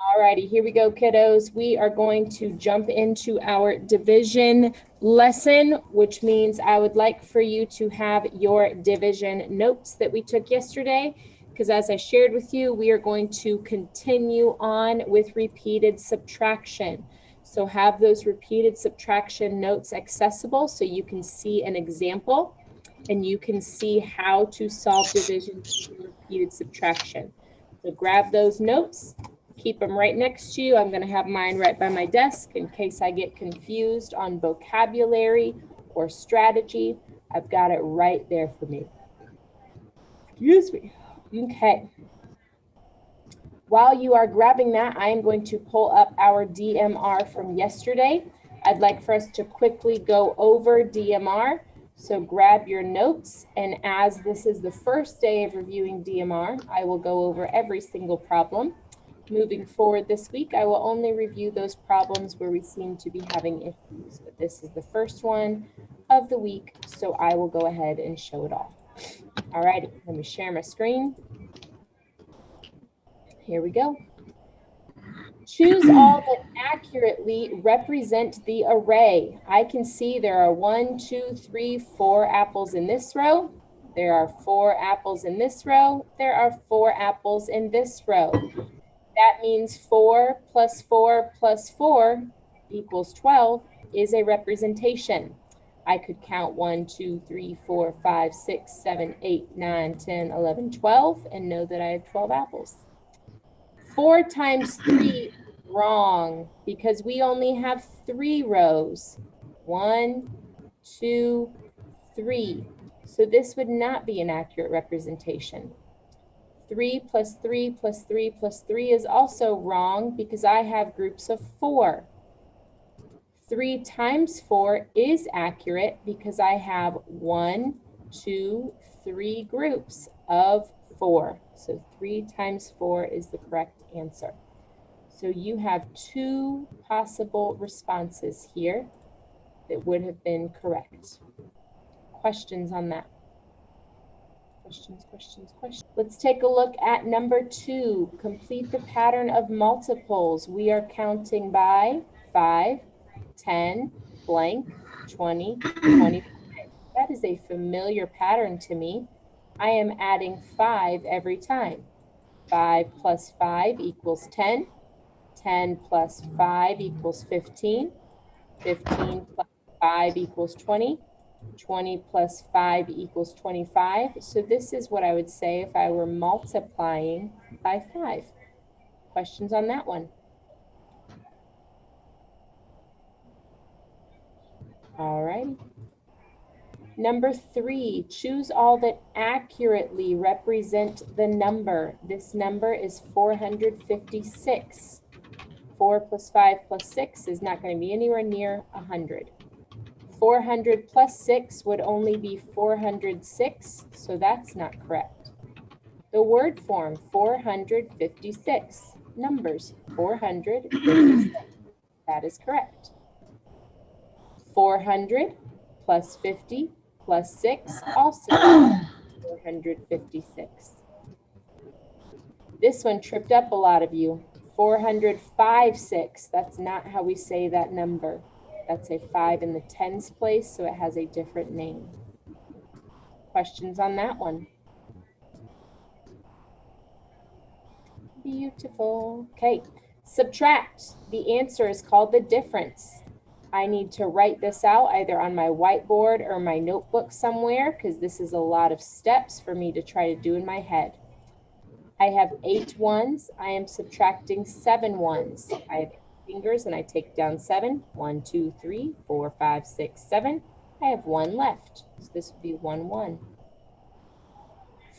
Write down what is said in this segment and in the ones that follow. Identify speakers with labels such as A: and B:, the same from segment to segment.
A: Alrighty, here we go, kiddos. We are going to jump into our division lesson, which means I would like for you to have your division notes that we took yesterday, because as I shared with you, we are going to continue on with repeated subtraction. So have those repeated subtraction notes accessible so you can see an example and you can see how to solve division using repeated subtraction. So grab those notes. Keep them right next to you. I'm going to have mine right by my desk in case I get confused on vocabulary or strategy. I've got it right there for me. Excuse me. Okay. While you are grabbing that, I am going to pull up our DMR from yesterday. I'd like for us to quickly go over DMR. So grab your notes, and as this is the first day of reviewing DMR, I will go over every single problem. Moving forward this week, I will only review those problems where we seem to be having issues, but this is the first one of the week, so I will go ahead and show it all. All righty, let me share my screen. Here we go. Choose all that accurately represent the array. I can see there are 1, 2, 3, 4 apples in this row. There are 4 apples in this row. There are 4 apples in this row. That means 4 plus 4 plus 4 equals 12 is a representation. I could count 1, 2, 3, 4, 5, 6, 7, 8, 9, 10, 11, 12 and know that I have 12 apples. 4 times 3 is wrong because we only have 3 rows. 1, 2, 3. So this would not be an accurate representation. 3 plus 3 plus 3 plus 3 is also wrong because I have groups of 4. 3 times 4 is accurate because I have 1, 2, 3 groups of 4. So 3 times 4 is the correct answer. So you have 2 possible responses here that would have been correct. Questions on that? Questions. Let's take a look at number 2. Complete the pattern of multiples. We are counting by 5, 10, blank, 20, 25. That is a familiar pattern to me. I am adding 5 every time. 5 plus 5 equals 10. 10 plus 5 equals 15. 15 plus 5 equals 20. 20 plus 5 equals 25. So this is what I would say if I were multiplying by 5. Questions on that one? All right. Number 3, choose all that accurately represent the number. This number is 456. 4 plus 5 plus 6 is not going to be anywhere near 100. 400 plus 6 would only be 406, so that's not correct. The word form, 456. Numbers, 456. That is correct. 400 plus 50 plus 6, also 456. This one tripped up a lot of you. 456, that's not how we say that number. That's a 5 in the tens place, so it has a different name. Questions on that one? Beautiful. Okay, subtract. The answer is called the difference. I need to write this out either on my whiteboard or my notebook somewhere because this is a lot of steps for me to try to do in my head. I have 8 ones. I am subtracting 7 ones. I have fingers and I take down 7. 1, 2, 3, 4, 5, 6, 7. I have 1 left. So this would be 1, 1.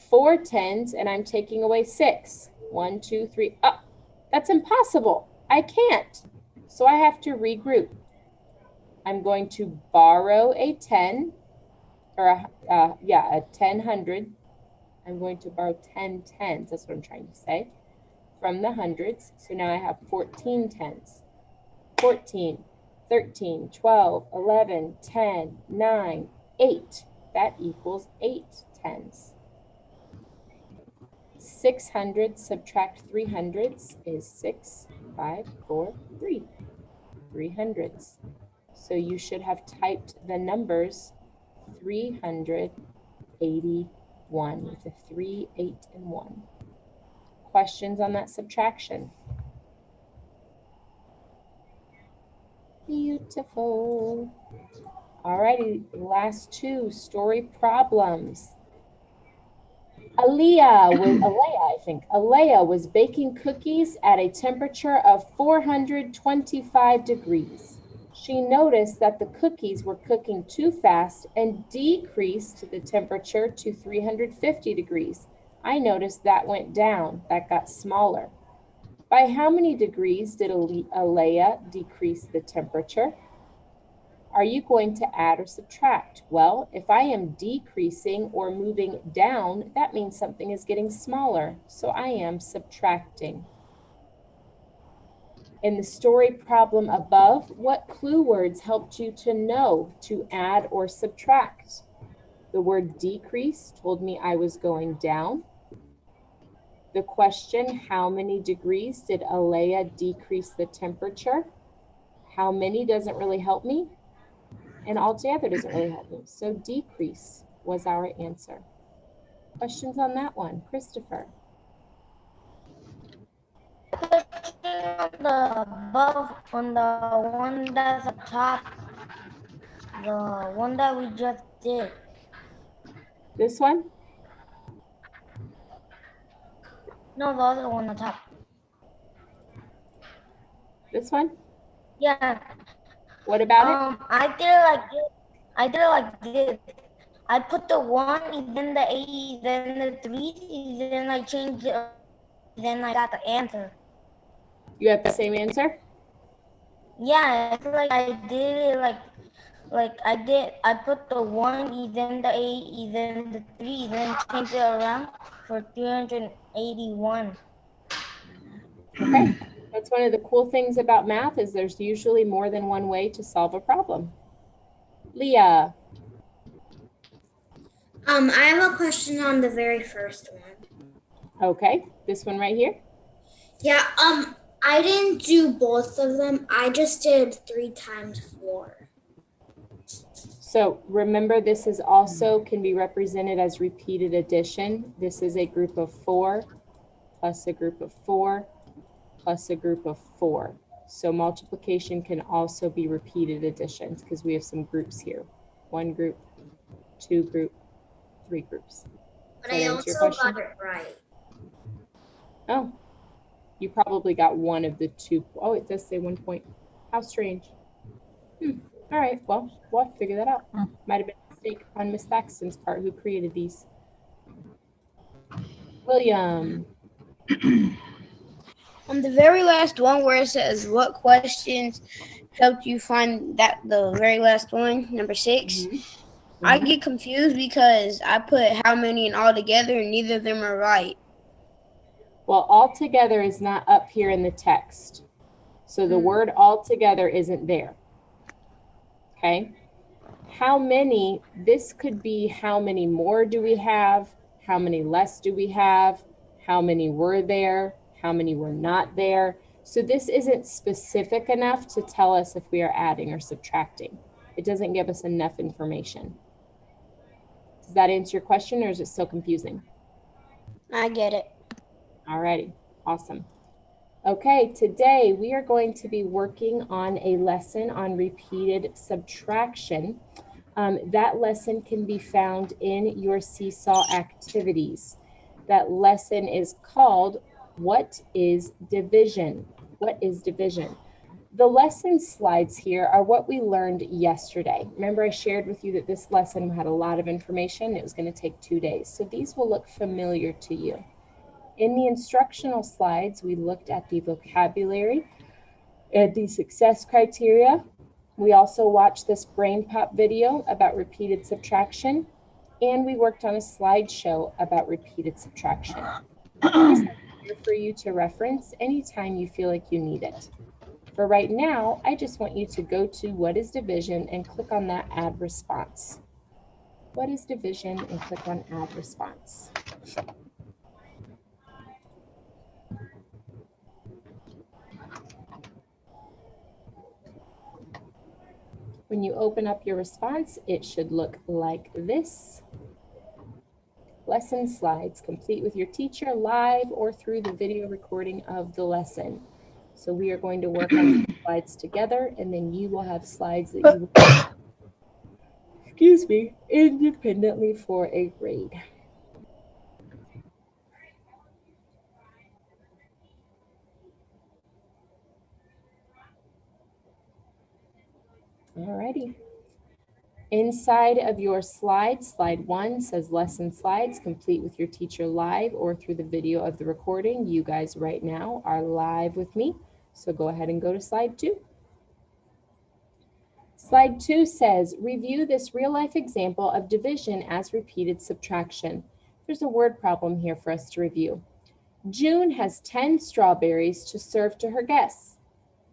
A: 4 tens and I'm taking away 6. 1, 2, 3. Oh, that's impossible. I can't. So I have to regroup. I'm going to borrow a 10 or a 10 hundred. I'm going to borrow 10 tens. That's what I'm trying to say. From the hundreds. So now I have 14 tens. 14, 13, 12, 11, 10, 9, 8. That equals 8 tens. 600 subtract 300s is 6, 5, 4, 3. 300s. So you should have typed the numbers 381 with a 3, 8, and 1. Questions on that subtraction? Beautiful. Alrighty, last two story problems. Alea was baking cookies at a temperature of 425 degrees. She noticed that the cookies were cooking too fast and decreased the temperature to 350 degrees. I noticed that went down, that got smaller. By how many degrees did Alea decrease the temperature? Are you going to add or subtract? Well, if I am decreasing or moving down, that means something is getting smaller. So I am subtracting. In the story problem above, what clue words helped you to know to add or subtract? The word decrease told me I was going down. The question, how many degrees did Alea decrease the temperature? How many doesn't really help me. And altogether doesn't really help me. So decrease was our answer. Questions on that one? Christopher.
B: The above on the one that's up top, the one that we just did.
A: This one?
B: No, the other one on top.
A: This one?
B: Yeah.
A: What about it?
B: I did it like this. I did it like this. I put the 1, then the 8, then the 3, then I changed it, then I got the answer.
A: You have the same answer?
B: Yeah, it's like I did it like I put the 1, then the 8, then the 3, then changed it around for 381.
A: Okay. That's one of the cool things about math is there's usually more than one way to solve a problem. Leah.
C: I have a question on the very first one.
A: Okay, this one right here.
C: Yeah, I didn't do both of them. I just did 3 times 4.
A: So remember, this is also can be represented as repeated addition. This is a group of 4 plus a group of 4 plus a group of 4. So multiplication can also be repeated additions because we have some groups here. 1 group, 2 group, 3 groups.
C: But I also got it right.
A: Oh, you probably got one of the 2. Oh, it does say 1 point. How strange. All right, well, we'll have to figure that out. Might have been a mistake on Miss Thaxton's part who created these. William.
D: On the very last one where it says what questions helped you find that the very last one, number 6, I get confused because I put how many and all together and neither of them are right.
A: Well, all together is not up here in the text. So the word all together isn't there. Okay. How many, this could be how many more do we have? How many less do we have? How many were there? How many were not there? So this isn't specific enough to tell us if we are adding or subtracting. It doesn't give us enough information. Does that answer your question or is it still confusing?
D: I get it.
A: Alrighty, awesome. Okay, today we are going to be working on a lesson on repeated subtraction. That lesson can be found in your Seesaw activities. That lesson is called, What is Division? What is division? The lesson slides here are what we learned yesterday. Remember, I shared with you that this lesson had a lot of information. It was going to take 2 days. So these will look familiar to you. In the instructional slides, we looked at the vocabulary and the success criteria. We also watched this brain pop video about repeated subtraction, and we worked on a slideshow about repeated subtraction. These are here for you to reference anytime you feel like you need it. For right now, I just want you to go to What is Division and click on that Add Response. What is division? And click on Add Response. When you open up your response, it should look like this. Lesson slides, complete with your teacher live or through the video recording of the lesson. So we are going to work on slides together, and then you will have slides that you will, excuse me, independently for a grade. Alrighty. Inside of your slides, slide 1 says lesson slides, complete with your teacher live or through the video of the recording. You guys right now are live with me, so go ahead and go to slide 2. Slide 2 says, review this real-life example of division as repeated subtraction. There's a word problem here for us to review. June has 10 strawberries to serve to her guests.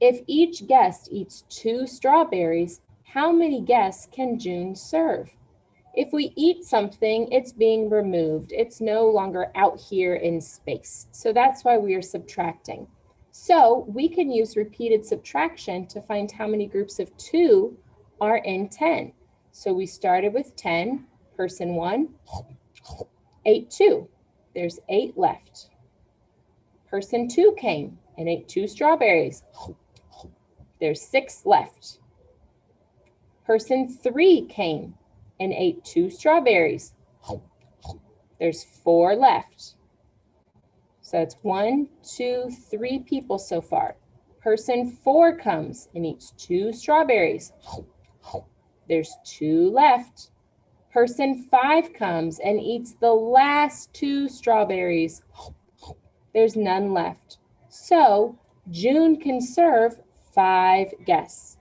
A: If each guest eats 2 strawberries, how many guests can June serve? If we eat something, it's being removed. It's no longer out here in space. So that's why we are subtracting. So we can use repeated subtraction to find how many groups of 2 are in 10. So we started with 10, person 1, ate 2. There's 8 left. Person 2 came and ate 2 strawberries. There's 6 left. Person 3 came and ate 2 strawberries. There's 4 left. So it's 1, 2, 3 people so far. Person 4 comes and eats 2 strawberries. There's 2 left. Person 5 comes and eats the last 2 strawberries. There's none left. So June can serve 5 guests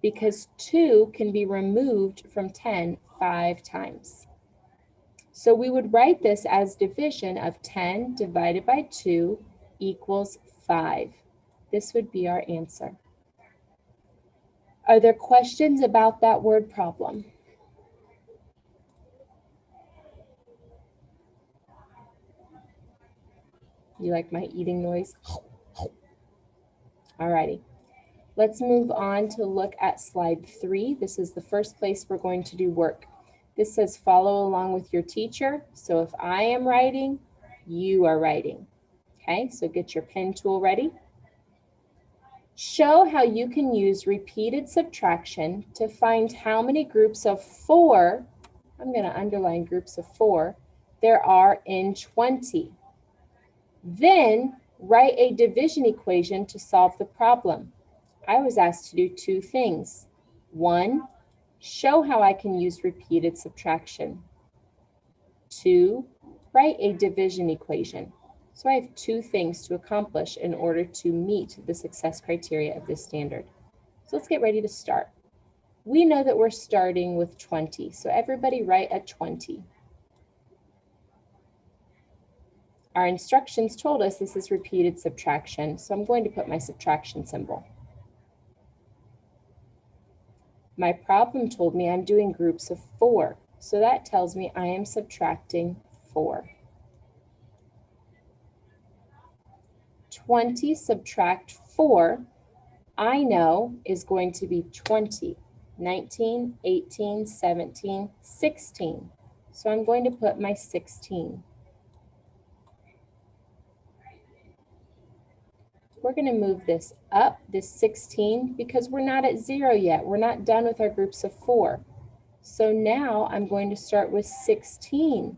A: because 2 can be removed from 10 5 times. So we would write this as division of 10 divided by 2 equals 5. This would be our answer. Are there questions about that word problem? You like my eating noise? Alrighty. Let's move on to look at slide 3. This is the first place we're going to do work. This says follow along with your teacher. So if I am writing, you are writing. Okay, so get your pen tool ready. Show how you can use repeated subtraction to find how many groups of 4, I'm going to underline groups of 4, there are in 20. Then write a division equation to solve the problem. I was asked to do 2 things. 1, show how I can use repeated subtraction. 2, write a division equation. So I have 2 things to accomplish in order to meet the success criteria of this standard. So let's get ready to start. We know that we're starting with 20, so everybody write a 20. Our instructions told us this is repeated subtraction, so I'm going to put my subtraction symbol. My problem told me I'm doing groups of 4, so that tells me I am subtracting 4. 20 subtract 4, I know is going to be 20, 19, 18, 17, 16. So I'm going to put my 16. We're going to move this up, this 16, because we're not at 0 yet. We're not done with our groups of 4. So now I'm going to start with 16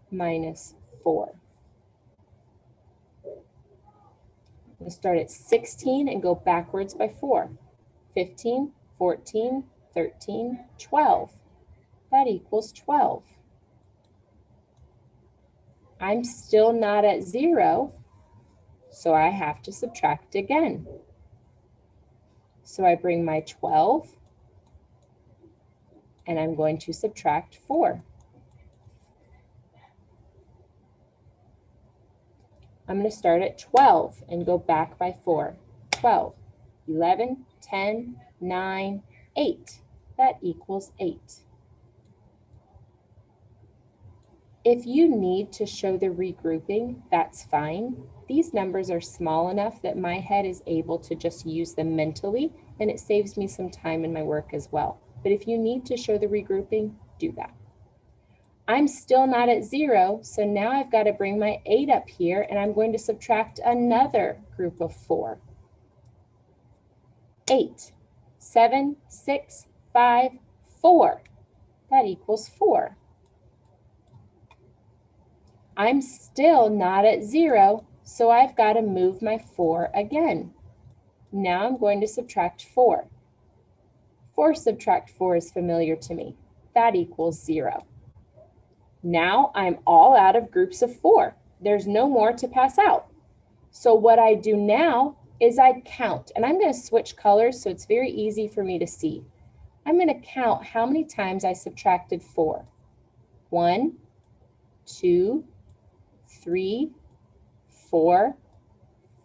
A: minus 4. I'm going to start at 16 and go backwards by 4. 15, 14, 13, 12. That equals 12. I'm still not at 0. So I have to subtract again. So I bring my 12 and I'm going to subtract 4. I'm going to start at 12 and go back by 4. 12, 11, 10, 9, 8. That equals 8. If you need to show the regrouping, that's fine. These numbers are small enough that my head is able to just use them mentally, and it saves me some time in my work as well. But if you need to show the regrouping, do that. I'm still not at 0, so now I've got to bring my 8 up here, and I'm going to subtract another group of 4. 8, 7, 6, 5, 4. That equals 4. I'm still not at 0, so I've got to move my 4 again. Now I'm going to subtract 4. 4 subtract 4 is familiar to me. That equals 0. Now I'm all out of groups of 4. There's no more to pass out. So what I do now is I count, and I'm going to switch colors so it's very easy for me to see. I'm going to count how many times I subtracted 4. 1, 2, 3, 4,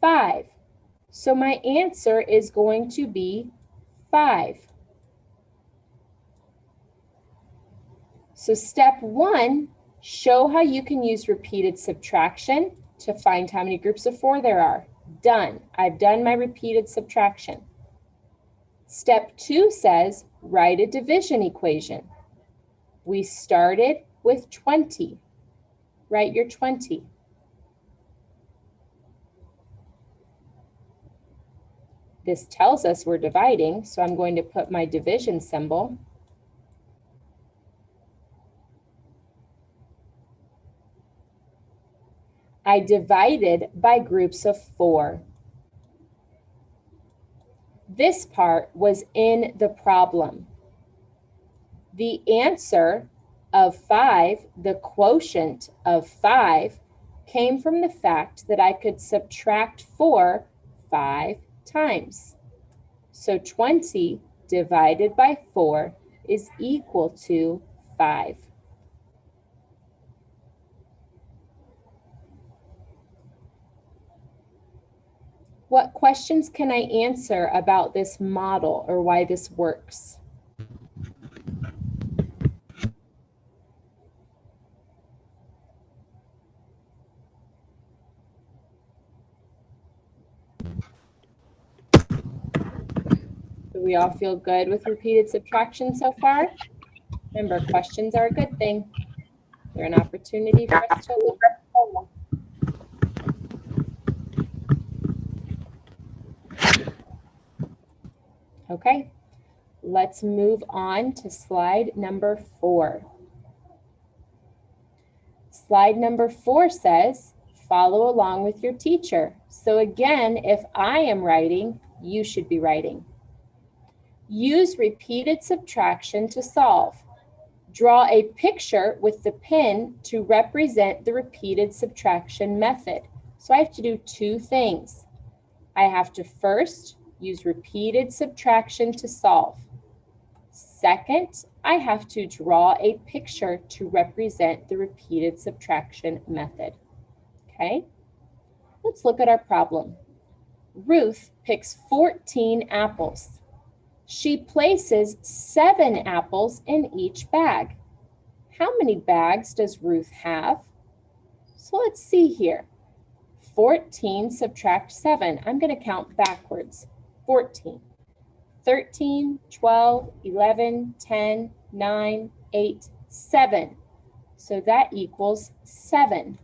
A: 5. So my answer is going to be 5. So step 1, show how you can use repeated subtraction to find how many groups of 4 there are. Done. I've done my repeated subtraction. Step 2 says, write a division equation. We started with 20. Write your 20. This tells us we're dividing, so I'm going to put my division symbol. I divided by groups of 4. This part was in the problem. The answer of 5, the quotient of 5, came from the fact that I could subtract 4 5 times. So 20 divided by 4 is equal to 5. What questions can I answer about this model or why this works? Do we all feel good with repeated subtraction so far? Remember, questions are a good thing. They're an opportunity for us to look. Okay, let's move on to slide number 4. Slide number 4 says, follow along with your teacher. So again, if I am writing, you should be writing. Use repeated subtraction to solve. Draw a picture with the pen to represent the repeated subtraction method. So I have to do 2 things. I have to first use repeated subtraction to solve. Second, I have to draw a picture to represent the repeated subtraction method. Okay, let's look at our problem. Ruth picks 14 apples. She places 7 apples in each bag. How many bags does Ruth have? So let's see here. 14 subtract 7. I'm going to count backwards. 14. 13, 12, 11, 10, 9, 8, 7. So that equals 7.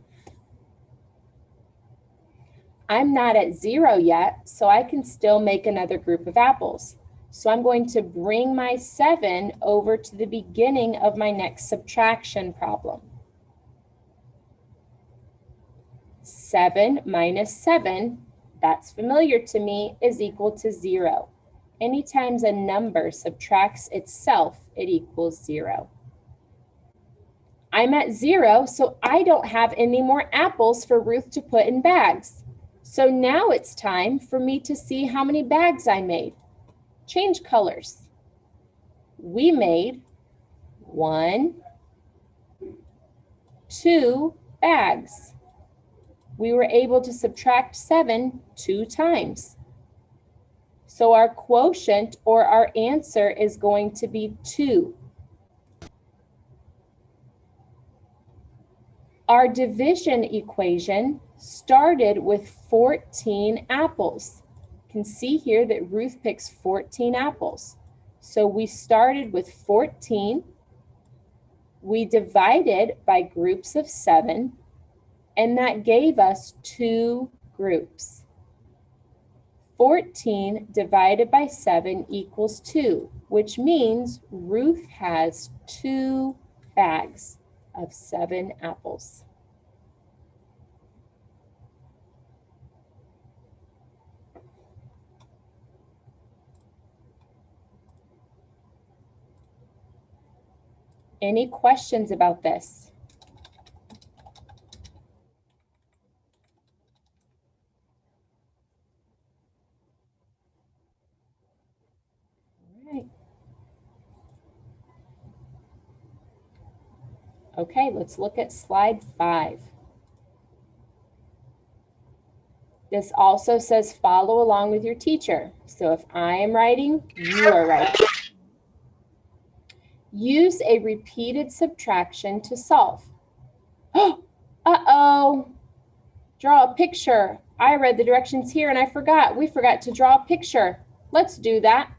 A: I'm not at 0 yet, so I can still make another group of apples. So I'm going to bring my 7 over to the beginning of my next subtraction problem. 7 minus 7, that's familiar to me, is equal to 0. Anytime a number subtracts itself, it equals 0. I'm at 0, so I don't have any more apples for Ruth to put in bags. So now it's time for me to see how many bags I made. Change colors. We made 1, 2 bags. We were able to subtract 7 2 times. So our quotient or our answer is going to be 2. Our division equation started with 14 apples. You can see here that Ruth picks 14 apples. So we started with 14. We divided by groups of 7, and that gave us 2 groups. 14 divided by 7 equals 2, which means Ruth has 2 bags of 7 apples. Any questions about this? All right. Okay, let's look at slide 5. This also says follow along with your teacher. So if I am writing, you are writing. Use a repeated subtraction to solve. Uh-oh. Draw a picture. I read the directions here and I forgot. We forgot to draw a picture. Let's do that.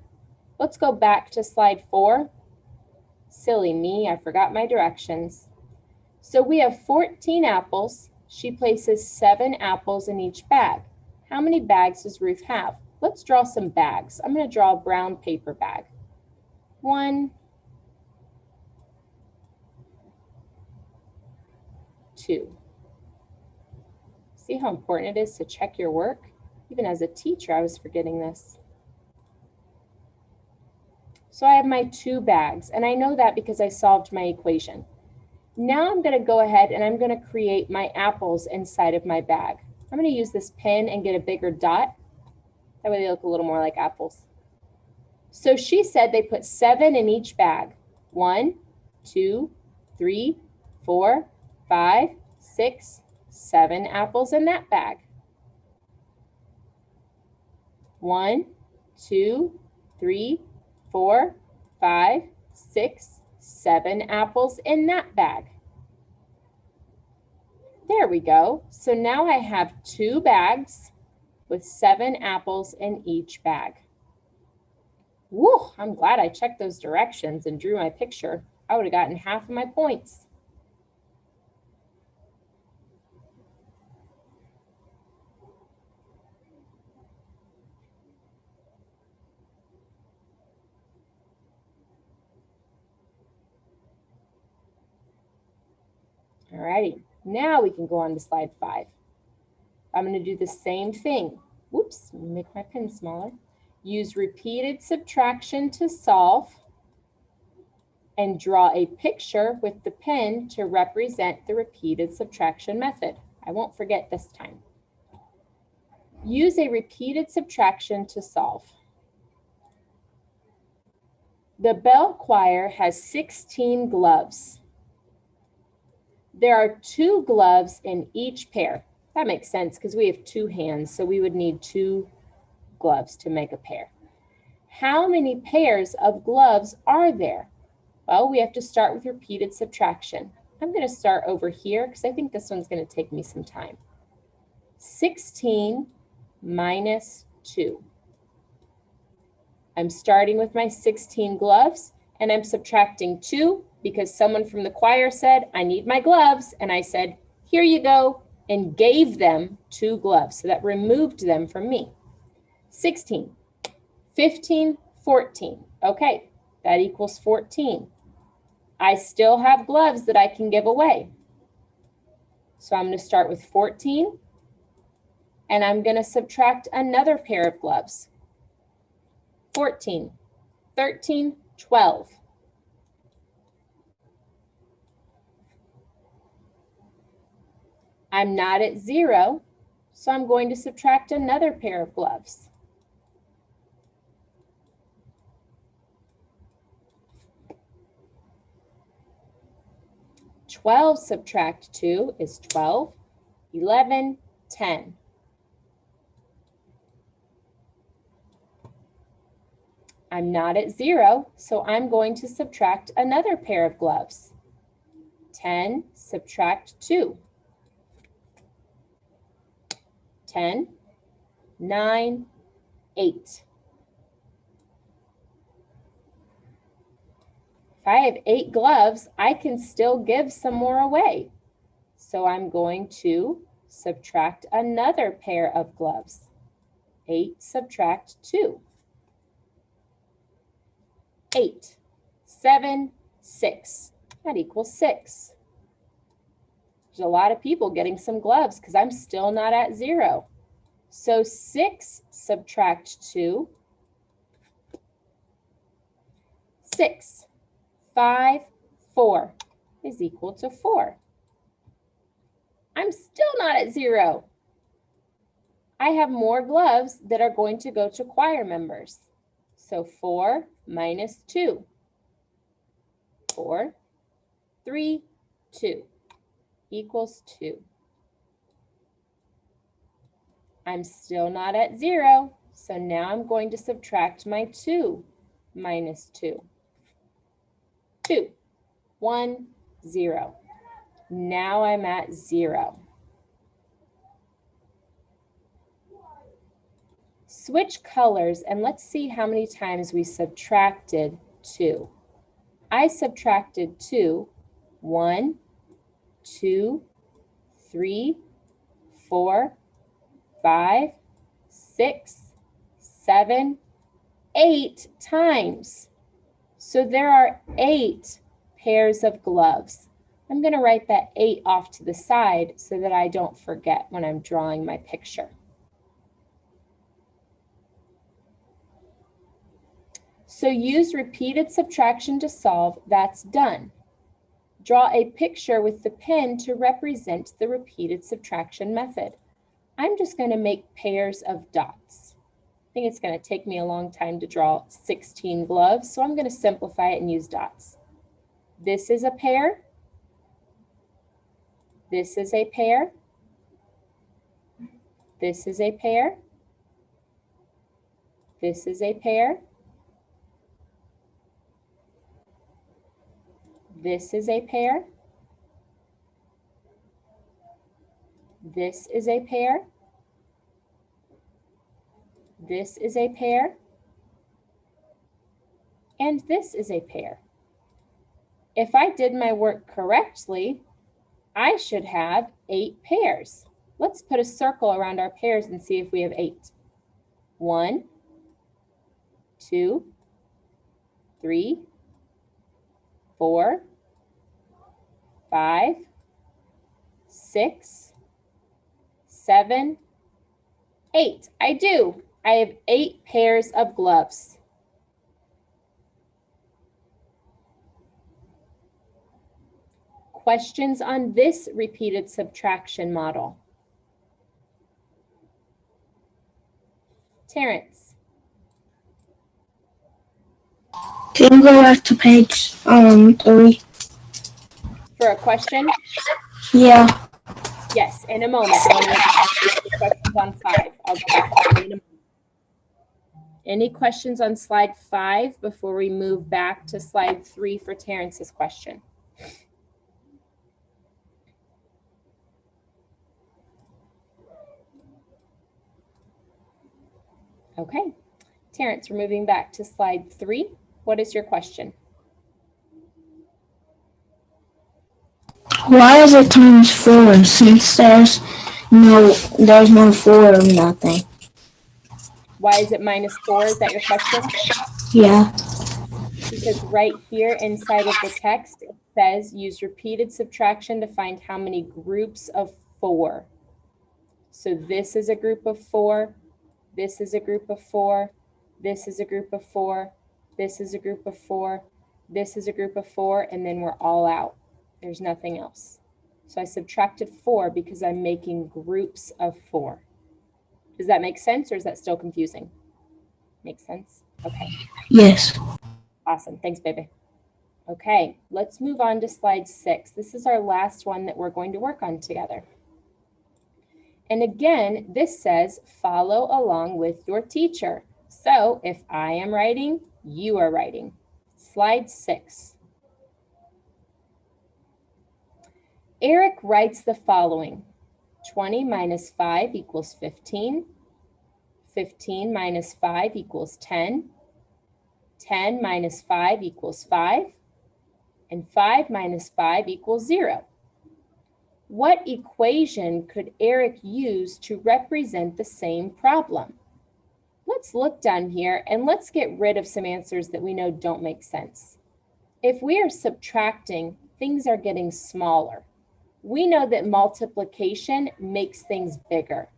A: Let's go back to slide 4. Silly me, I forgot my directions. So we have 14 apples. She places 7 apples in each bag. How many bags does Ruth have? Let's draw some bags. I'm going to draw a brown paper bag. 1, 2. See how important it is to check your work? Even as a teacher, I was forgetting this. So I have my 2 bags, and I know that because I solved my equation. Now I'm going to go ahead and I'm going to create my apples inside of my bag. I'm going to use this pen and get a bigger dot. That way they look a little more like apples. So she said they put 7 in each bag. 1, 2, 3, 4, 5, 6, 7 apples in that bag. 1, 2, 3, 4, 5, 6, 7 apples in that bag. There we go. So now I have 2 bags with 7 apples in each bag. Woo, I'm glad I checked those directions and drew my picture. I would have gotten half of my points. All righty, now we can go on to slide 5. I'm going to do the same thing. Whoops, make my pen smaller. Use repeated subtraction to solve and draw a picture with the pen to represent the repeated subtraction method. I won't forget this time. Use a repeated subtraction to solve. The bell choir has 16 gloves. There are 2 gloves in each pair. That makes sense because we have 2 hands, so we would need 2 gloves to make a pair. How many pairs of gloves are there? Well, we have to start with repeated subtraction. I'm going to start over here because I think this one's going to take me some time. 16 minus 2. I'm starting with my 16 gloves and I'm subtracting 2 because someone from the choir said, I need my gloves. And I said, here you go, and gave them 2 gloves. So that removed them from me. 16, 15, 14. Okay, that equals 14. I still have gloves that I can give away. So I'm going to start with 14 and I'm going to subtract another pair of gloves. 14, 13, 12. I'm not at 0, so I'm going to subtract another pair of gloves. 12 subtract 2 is 12, 11, 10. I'm not at 0, so I'm going to subtract another pair of gloves. 10, subtract 2. 10, 9, 8. If I have 8 gloves, I can still give some more away. So I'm going to subtract another pair of gloves. 8 subtract 2. 8, 7, 6. That equals 6. There's a lot of people getting some gloves because I'm still not at 0. So 6 subtract 2. 6, 5, 4 is equal to 4. I'm still not at 0. I have more gloves that are going to go to choir members. So 4 minus 2. 4, 3, 2 equals 2. I'm still not at 0, so now I'm going to subtract my 2 minus 2. 2, 1, 0. Now I'm at 0. Switch colors and let's see how many times we subtracted 2. I subtracted 2, 1, 2, 3, 4, 5, 6, 7, 8 times. So there are 8 pairs of gloves. I'm going to write that 8 off to the side so that I don't forget when I'm drawing my picture. So use repeated subtraction to solve. That's done. Draw a picture with the pen to represent the repeated subtraction method. I'm just going to make pairs of dots. I think it's going to take me a long time to draw 16 gloves, so I'm going to simplify it and use dots. This is a pair. This is a pair. This is a pair. This is a pair. This is a pair. This is a pair. This is a pair. And this is a pair. If I did my work correctly, I should have 8 pairs. Let's put a circle around our pairs and see if we have 8. 1, 2, 3, 4, 5, 6, 7, 8. I do. I have 8 pairs of gloves. Questions on this repeated subtraction model? Terrence.
E: Can you go back to page 3?
A: For a question?
E: Yeah.
A: Yes, in a moment. I want to ask you questions on 5. I'll go back to 3 in a moment. Any questions on slide 5 before we move back to slide 3 for Terrence's question? Okay, Terrence, we're moving back to slide 3. What is your question?
E: Why is it times 4 since there's no 4 or nothing?
A: Why is it minus 4? Is that your question?
E: Yeah.
A: Because right here inside of the text, it says use repeated subtraction to find how many groups of 4. So this is a group of 4. This is a group of 4. This is a group of 4. This is a group of 4. This is a group of 4. And then we're all out. There's nothing else. So I subtracted 4 because I'm making groups of 4. Does that make sense or is that still confusing? Makes sense? Okay.
E: Yes.
A: Awesome. Thanks, baby. Okay, let's move on to slide 6. This is our last one that we're going to work on together. And again, this says follow along with your teacher. So if I am writing, you are writing. Slide 6. Eric writes the following. 20 minus 5 equals 15. 15 minus 5 equals 10. 10 minus 5 equals 5. And 5 minus 5 equals 0. What equation could Eric use to represent the same problem? Let's look down here and let's get rid of some answers that we know don't make sense. If we are subtracting, things are getting smaller. We know that multiplication makes things bigger.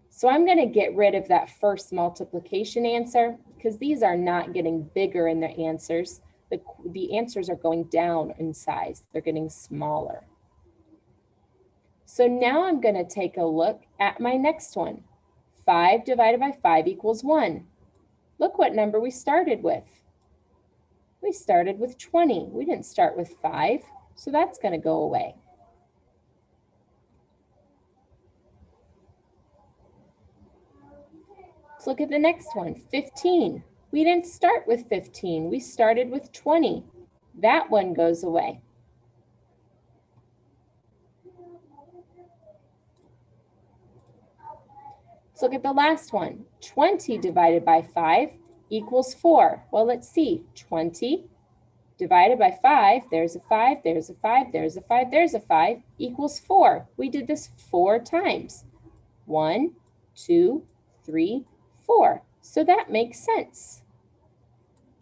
A: So I'm going to get rid of that first multiplication answer because these are not getting bigger in their answers. The answers are going down in size. They're getting smaller. So now I'm going to take a look at my next one. 5 divided by 5 equals 1. Look what number we started with. We started with 20. We didn't start with 5, so that's going to go away. Let's look at the next one, 15. We didn't start with 15. We started with 20. That one goes away. Let's look at the last one. 20 divided by 5 equals 4. Well, let's see. 20 divided by 5, there's a 5, there's a 5, there's a 5, there's a 5, equals 4. We did this 4 times. 1, 2, 3, 4. So that makes sense.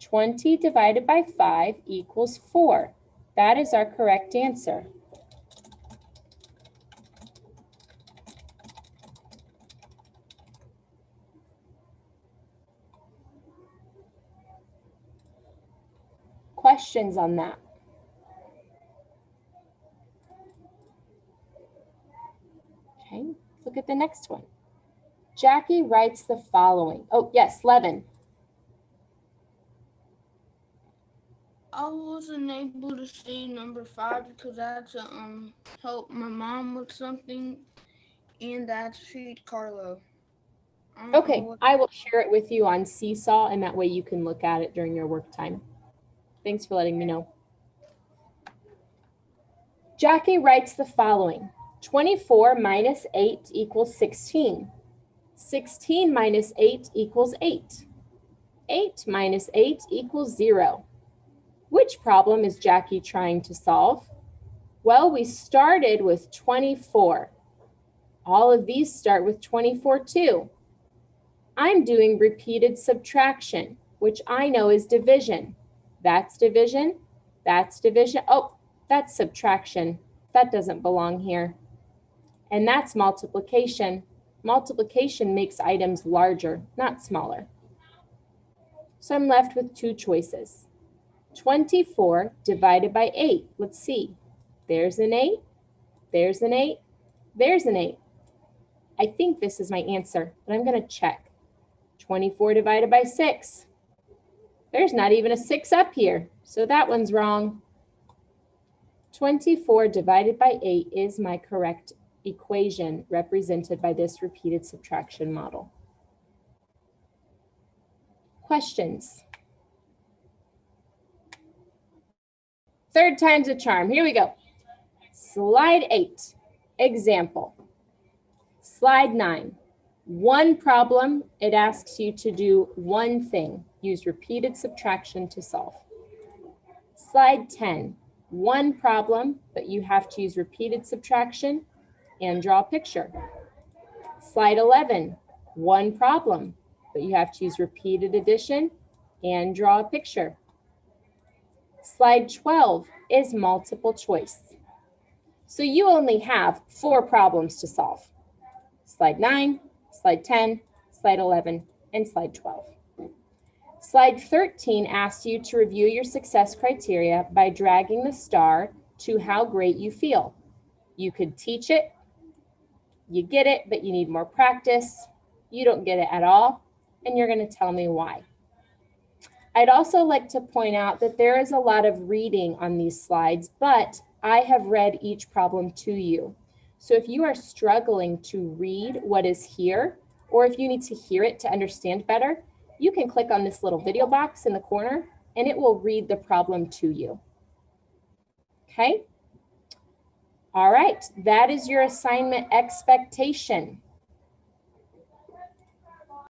A: 20 divided by 5 equals 4. That is our correct answer. Questions on that? Okay, let's look at the next one. Jackie writes the following. Oh, yes, Levin.
F: I wasn't able to see number 5 because I had to help my mom with something and I had to feed Carlo.
A: Okay, I will share it with you on Seesaw and that way you can look at it during your work time. Thanks for letting me know. Jackie writes the following. 24 minus 8 equals 16. 16 minus 8 equals 8. 8 minus 8 equals 0. Which problem is Jackie trying to solve? Well, we started with 24. All of these start with 24 too. I'm doing repeated subtraction, which I know is division. That's division, that's division. Oh, that's subtraction. That doesn't belong here. And that's multiplication. Multiplication makes items larger, not smaller. So I'm left with 2 choices. 24 divided by 8. Let's see. There's an 8, there's an 8, there's an 8. I think this is my answer, but I'm going to check. 24 divided by 6. There's not even a 6 up here, so that one's wrong. 24 divided by 8 is my correct equation represented by this repeated subtraction model. Questions? Third time's a charm. Here we go. Slide 8, example. Slide 9, one problem. It asks you to do one thing. Use repeated subtraction to solve. Slide 10, one problem, but you have to use repeated subtraction and draw a picture. Slide 11, one problem, but you have to use repeated addition and draw a picture. Slide 12 is multiple choice. So you only have 4 problems to solve. Slide 9, slide 10, slide 11, and slide 12. Slide 13 asks you to review your success criteria by dragging the star to how great you feel. You could teach it, you get it, but you need more practice, you don't get it at all, and you're going to tell me why. I'd also like to point out that there is a lot of reading on these slides, but I have read each problem to you. So if you are struggling to read what is here, or if you need to hear it to understand better, you can click on this little video box in the corner and it will read the problem to you. Okay? All right, that is your assignment expectation.